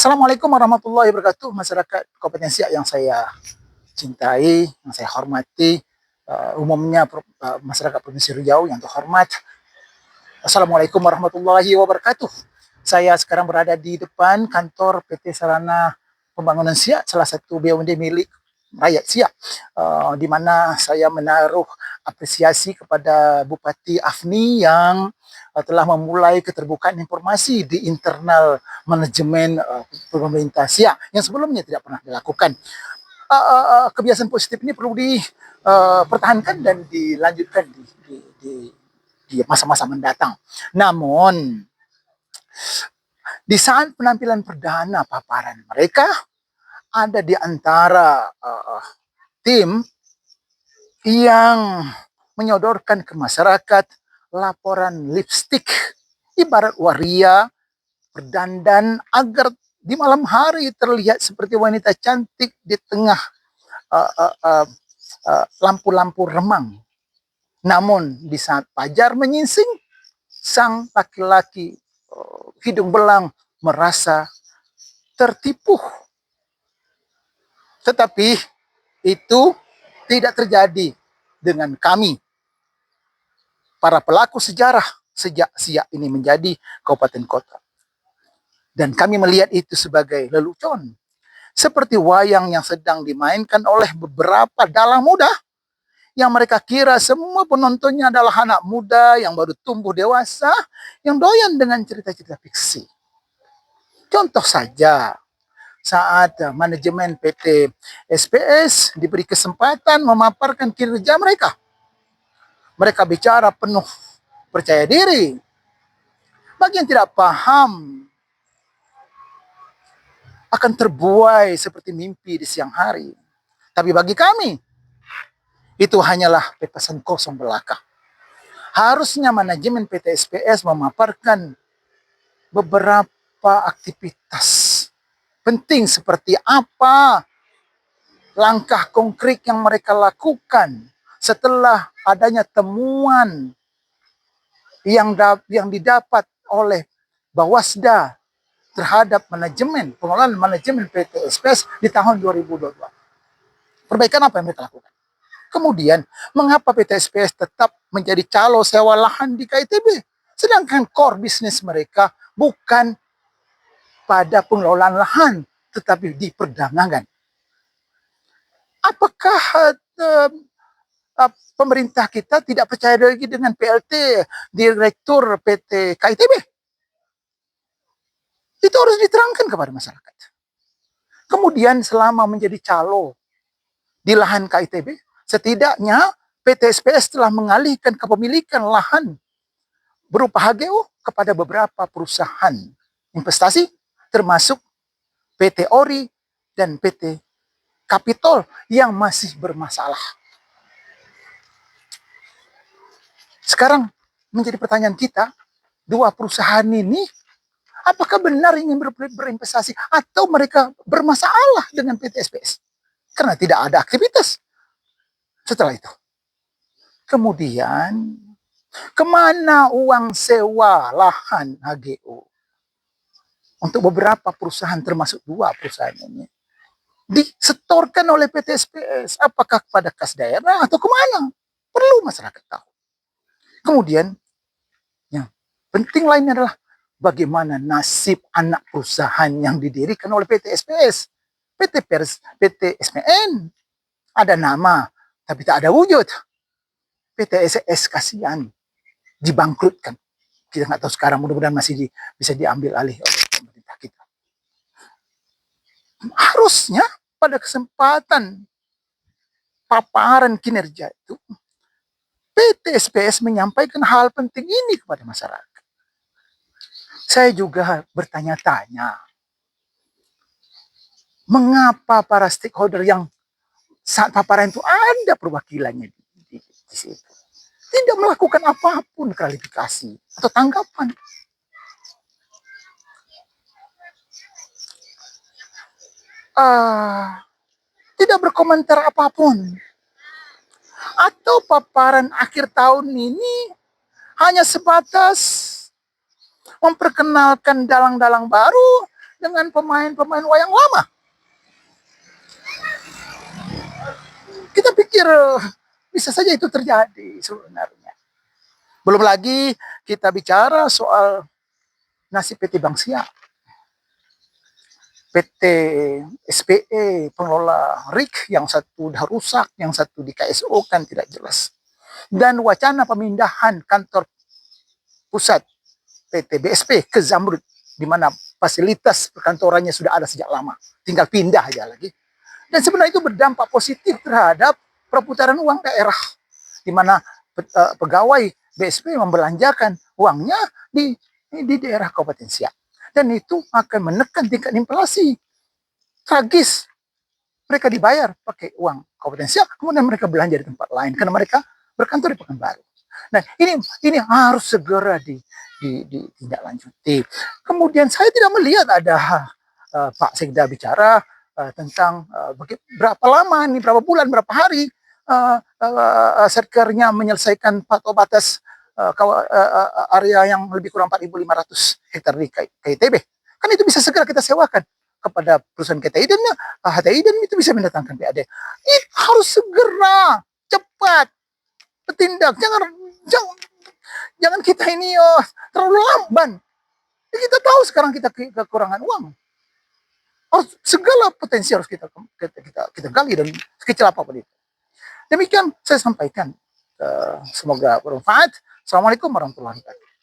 Assalamualaikum warahmatullahi wabarakatuh, masyarakat Kabupaten Siak yang saya cintai, yang saya hormati, umumnya masyarakat Provinsi Riau yang terhormat. Assalamualaikum warahmatullahi wabarakatuh. Saya sekarang berada di depan kantor PT Sarana Pembangunan Siak, salah satu BUMD milik rakyat Siak, di mana saya menaruh apresiasi kepada Bupati Afni yang telah memulai keterbukaan informasi di internal manajemen pemerintah Siak yang sebelumnya tidak pernah dilakukan. Kebiasaan positif ini perlu dipertahankan dan dilanjutkan di masa-masa mendatang. Namun, di saat penampilan perdana paparan mereka, ada di antara tim yang menyodorkan ke masyarakat laporan lipstik, ibarat waria berdandan agar di malam hari terlihat seperti wanita cantik di tengah lampu-lampu remang. Namun di saat fajar menyingsing, sang laki-laki hidung belang merasa tertipu. Tetapi itu tidak terjadi dengan kami, para pelaku sejarah sejak Siak ini menjadi kabupaten kota. Dan kami melihat itu sebagai lelucon, seperti wayang yang sedang dimainkan oleh beberapa dalang muda yang mereka kira semua penontonnya adalah anak muda yang baru tumbuh dewasa, yang doyan dengan cerita-cerita fiksi. Contoh saja, saat manajemen PT SPS diberi kesempatan memaparkan kinerja mereka. Mereka bicara penuh percaya diri. Bagi yang tidak paham, akan terbuai seperti mimpi di siang hari. Tapi bagi kami, itu hanyalah pepesan kosong belaka. Harusnya manajemen PT SPS memaparkan beberapa aktivitas penting seperti apa langkah konkret yang mereka lakukan setelah adanya temuan yang didapat oleh Bawasda terhadap pengelolaan manajemen PT SPS di tahun 2022. Perbaikan apa yang mereka lakukan? Kemudian, mengapa PT SPS tetap menjadi calo sewa lahan di KITB? Sedangkan core bisnis mereka bukan pada pengelolaan lahan, tetapi di perdagangan. Apakah pemerintah kita tidak percaya lagi dengan PLT Direktur PT KITB? Itu harus diterangkan kepada masyarakat. Kemudian selama menjadi calo di lahan KITB, setidaknya PT SPS telah mengalihkan kepemilikan lahan berupa HGU kepada beberapa perusahaan investasi, termasuk PT Ori dan PT Kapitol yang masih bermasalah. Sekarang menjadi pertanyaan kita, dua perusahaan ini apakah benar ingin berinvestasi atau mereka bermasalah dengan PT SPS? Karena tidak ada aktivitas setelah itu. Kemudian, kemana uang sewa lahan HGU? Untuk beberapa perusahaan, termasuk dua perusahaan ini, disetorkan oleh PT SPS. Apakah kepada kas daerah atau kemana? Perlu masyarakat tahu. Kemudian, yang penting lainnya adalah bagaimana nasib anak perusahaan yang didirikan oleh PT SPS. PT SPN ada nama, tapi tak ada wujud. PT SS kasihan, dibangkrutkan. Kita nggak tahu sekarang, mudah-mudahan masih bisa diambil alih oleh pemerintah kita. Harusnya pada kesempatan paparan kinerja itu, PT SPS menyampaikan hal penting ini kepada masyarakat. Saya juga bertanya-tanya, mengapa para stakeholder yang saat paparan itu ada perwakilannya di situ tidak melakukan apapun klarifikasi atau tanggapan? Tidak berkomentar apapun. Atau paparan akhir tahun ini hanya sebatas memperkenalkan dalang-dalang baru dengan pemain-pemain wayang lama. Kita pikir bisa saja itu terjadi sebenarnya. Belum lagi kita bicara soal nasib PT Bank Siap, PT SPE, pengelola RIK, yang satu udah rusak, yang satu di KSO kan tidak jelas. Dan wacana pemindahan kantor pusat PT BSP ke Zamrud, di mana fasilitas perkantorannya sudah ada sejak lama, tinggal pindah aja lagi. Dan sebenarnya itu berdampak positif terhadap perputaran uang daerah, di mana pegawai BSP membelanjakan uangnya di daerah Kabupaten Siak. Dan itu akan menekan tingkat inflasi. Tragis. Mereka dibayar pakai uang Kabupaten Siak, kemudian mereka belanja di tempat lain karena mereka berkantor di Pekanbaru. Nah, ini harus segera ditindaklanjuti. Kemudian saya tidak melihat ada Pak Sekda bicara tentang berapa lama nih, berapa bulan, berapa hari Serkernya menyelesaikan patok batas area yang lebih kurang 4.500 hektar di KITB. Kan itu bisa segera kita sewakan kepada perusahaan KTI dan HTI, dan itu bisa mendatangkan PAD. Itu harus segera, cepat bertindak. Jangan kita ini terlalu lamban. Kita tahu sekarang kita kekurangan uang. Harus segala potensi harus kita gali dan sekecil apapun itu. Demikian saya sampaikan. Semoga bermanfaat. Assalamualaikum warahmatullahi wabarakatuh.